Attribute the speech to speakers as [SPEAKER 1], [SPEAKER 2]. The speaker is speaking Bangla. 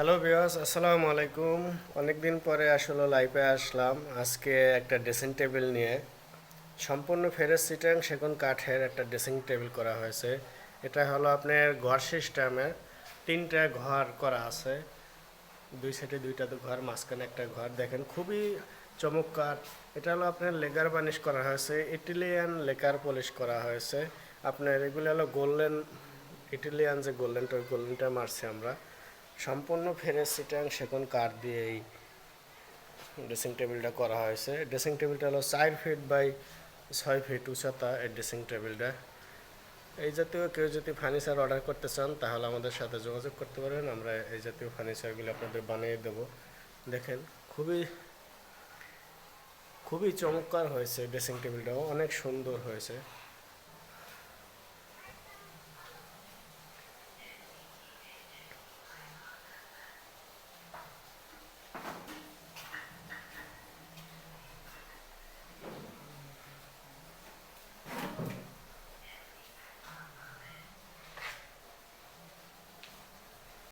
[SPEAKER 1] হ্যালো ভিউয়ার্স, আসসালামু আলাইকুম। অনেক দিন পরে আসলে লাইভে আসলাম। আজকে একটা ড্রেসিং টেবিল নিয়ে সম্পূর্ণ ফেরেস সিটাং সেগুন কাঠের একটা ড্রেসিং টেবিল করা হয়েছে। এটা হলো আপনার ঘর সিস্টেমের, তিনটা ঘর করা আছে। দুই সাইডে দুইটা ঘর, মাঝখানে একটা ঘর। দেখেন খুবই চমৎকার। এটা হলো আপনার লেকার বানিশ করা হয়েছে, ইটালিয়ান লেকার পলিশ করা হয়েছে। আপনার এগুলো হলো গোল্ডেন, ইটালিয়ান যে গোল্ডেনটা, ওই গোল্ডেনটা মারছি আমরা। সম্পূর্ণ ফেরেস সিটাং সেগুন কাঠ দিয়ে এই ড্রেসিং টেবিলটা করা হয়েছে। ড্রেসিং টেবিলটা হলো 4 ফিট বাই 6 ফিট উচ্চতা। এই ড্রেসিং টেবিলটা, এই জাতীয় কেউ যদি ফার্নিচার অর্ডার করতে চান তাহলে আমাদের সাথে যোগাযোগ করতে পারেন। আমরা এই জাতীয় ফার্নিচারগুলো আপনাদের বানিয়ে দেবো। দেখেন খুবই খুবই চমৎকার হয়েছে। ড্রেসিং টেবিলটাও অনেক সুন্দর হয়েছে।